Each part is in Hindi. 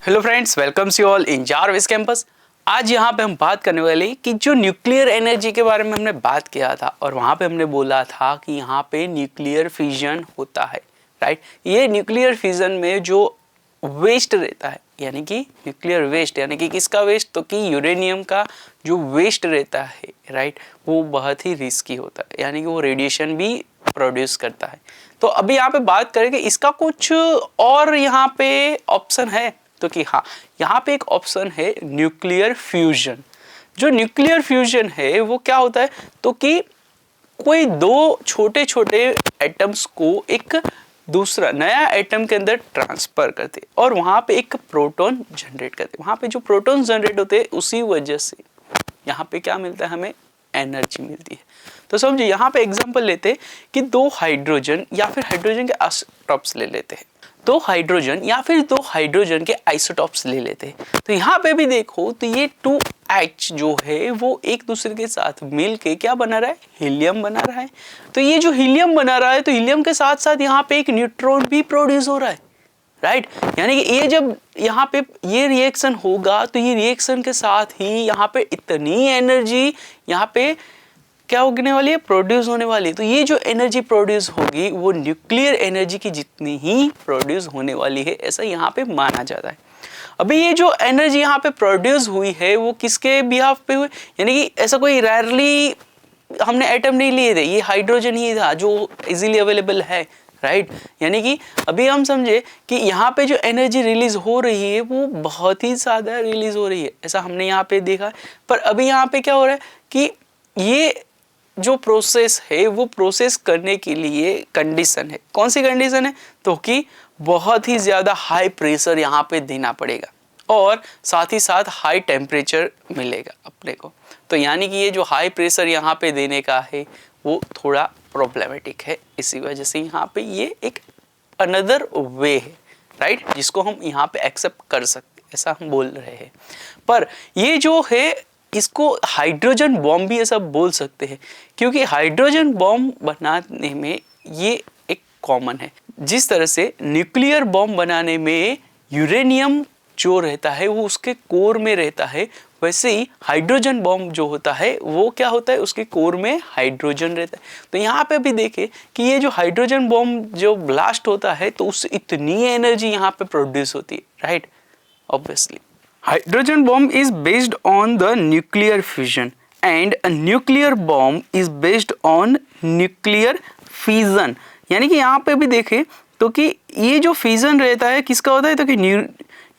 Hello friends, welcomes you all in Jarvis campus. आज यहाँ पे हम बात करने वाले कि जो न्यूक्लियर एनर्जी के बारे में हमने बात किया था और वहाँ पे हमने बोला था कि यहाँ पे न्यूक्लियर फिजन होता है, राइट। ये न्यूक्लियर फिजन में जो वेस्ट रहता है, यानी कि न्यूक्लियर वेस्ट, यानी कि किसका वेस्ट, तो कि यूरेनियम का जो वेस्ट रहता है, राइट, वो बहुत ही रिस्की होता है, यानी कि वो रेडिएशन भी प्रोड्यूस करता है। तो अभी यहाँ पे बात करेंगे इसका कुछ और यहाँ पे ऑप्शन है, तो कि हाँ, यहाँ पे एक ऑप्शन है न्यूक्लियर फ्यूजन। जो न्यूक्लियर फ्यूजन है वो क्या होता है, तो कि कोई दो छोटे छोटे एटम्स को एक दूसरा नया एटम के अंदर ट्रांसफर करते और वहाँ पे एक प्रोटॉन जनरेट करते। वहाँ पे जो प्रोटॉन जनरेट होते हैं उसी वजह से यहाँ पे क्या मिलता है, हमें एनर्जी मिलती है। तो समझिए, यहाँ पे एग्जांपल लेते हैं कि दो हाइड्रोजन या फिर हाइड्रोजन के आइसोटॉप्स ले लेते हैं, दो हाइड्रोजन या फिर दो हाइड्रोजन के आइसोटॉप्स ले लेते हैं। तो यहाँ पे भी देखो तो ये 2H जो है वो एक दूसरे के साथ मिल के क्या बना रहा है, हीलियम बना रहा है। तो ये जो हीलियम बना रहा है, तो हीलियम के साथ साथ यहाँ पे एक न्यूट्रॉन भी प्रोड्यूस हो रहा है, राइट। यानी कि ये जब यहाँ पे ये रिएक्शन होगा तो ये रिएक्शन के साथ ही यहाँ पे इतनी एनर्जी यहाँ पे क्या होने वाली है, प्रोड्यूस होने वाली है। तो ये जो एनर्जी प्रोड्यूस होगी वो न्यूक्लियर एनर्जी की जितनी ही प्रोड्यूस होने वाली है, ऐसा यहाँ पे माना जाता है। अभी ये जो एनर्जी यहाँ पे प्रोड्यूस हुई है वो किसके बिहाफ पे हुई, यानी कि ऐसा कोई रेयरली हमने एटम नहीं लिए थे, ये हाइड्रोजन ही था जो इजीली अवेलेबल है, राइट। यानी कि अभी हम समझे कि यहाँ पे जो एनर्जी रिलीज हो रही है वो बहुत ही ज़्यादा रिलीज हो रही है, ऐसा हमने यहाँ पे देखा। पर अभी यहाँ पे क्या हो रहा है कि ये जो प्रोसेस है वो प्रोसेस करने के लिए कंडीशन है, कौन सी कंडीशन है, तो कि बहुत ही ज़्यादा हाई प्रेशर यहाँ पे देना पड़ेगा और साथ ही साथ हाई टेम्परेचर मिलेगा अपने को। तो यानी कि ये जो हाई प्रेशर यहाँ पे देने का है वो थोड़ा प्रॉब्लमेटिक है, इसी वजह से यहाँ पे ये एक अनदर वे है, राइट, जिसको हम यहाँ पे एक्सेप्ट कर सकते, ऐसा हम बोल रहे हैं। पर ये जो है इसको हाइड्रोजन बॉम्ब भी ऐसा बोल सकते हैं, क्योंकि हाइड्रोजन बॉम्ब बनाने में ये एक कॉमन है। जिस तरह से न्यूक्लियर बॉम्ब बनाने में यूरेनियम जो रहता है वो उसके कोर में रहता है, वैसे ही हाइड्रोजन बॉम्ब जो होता है वो क्या होता है, उसके कोर में हाइड्रोजन रहता है। तो यहाँ पे भी देखें कि ये जो हाइड्रोजन बॉम्ब जो ब्लास्ट होता है तो उससे इतनी एनर्जी यहाँ पे प्रोड्यूस होती है, right. Obviously hydrogen bomb is based on the nuclear fusion and a nuclear bomb is based on nuclear fission। यानी कि यहाँ पे भी देखें तो कि ये जो फिजन रहता है किसका होता है, तो कि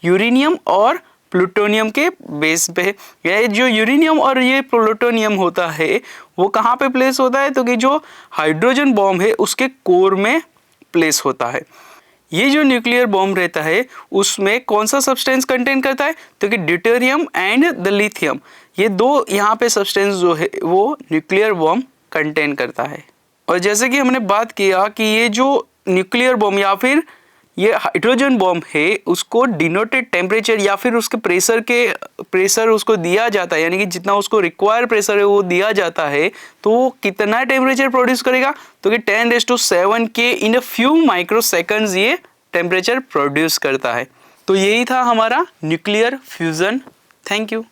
यूरेनियम और प्लूटोनियम के बेस पे। ये जो यूरेनियम और ये प्लूटोनियम होता है वो कहाँ पे प्लेस होता है, तो कि जो हाइड्रोजन बॉम्ब है उसके कोर में प्लेस होता है। ये जो न्यूक्लियर बॉम्ब रहता है उसमें कौन सा सब्सटेंस कंटेन करता है, तो कि ड्यूटेरियम एंड द लिथियम, ये दो यहाँ पे सब्सटेंस जो है वो न्यूक्लियर बॉम्ब कंटेन करता है। और जैसे कि हमने बात किया कि ये जो न्यूक्लियर बॉम्ब या फिर ये हाइड्रोजन बॉम्ब है उसको डिनोटेड टेम्परेचर या फिर उसके प्रेशर उसको दिया जाता है, यानी कि जितना उसको रिक्वायर प्रेशर है वो दिया जाता है, तो वो कितना टेम्परेचर प्रोड्यूस करेगा, तो कि 10⁷ के इन अ फ्यू माइक्रोसेकंड्स ये टेम्परेचर प्रोड्यूस करता है। तो यही था हमारा न्यूक्लियर फ्यूजन। Thank you.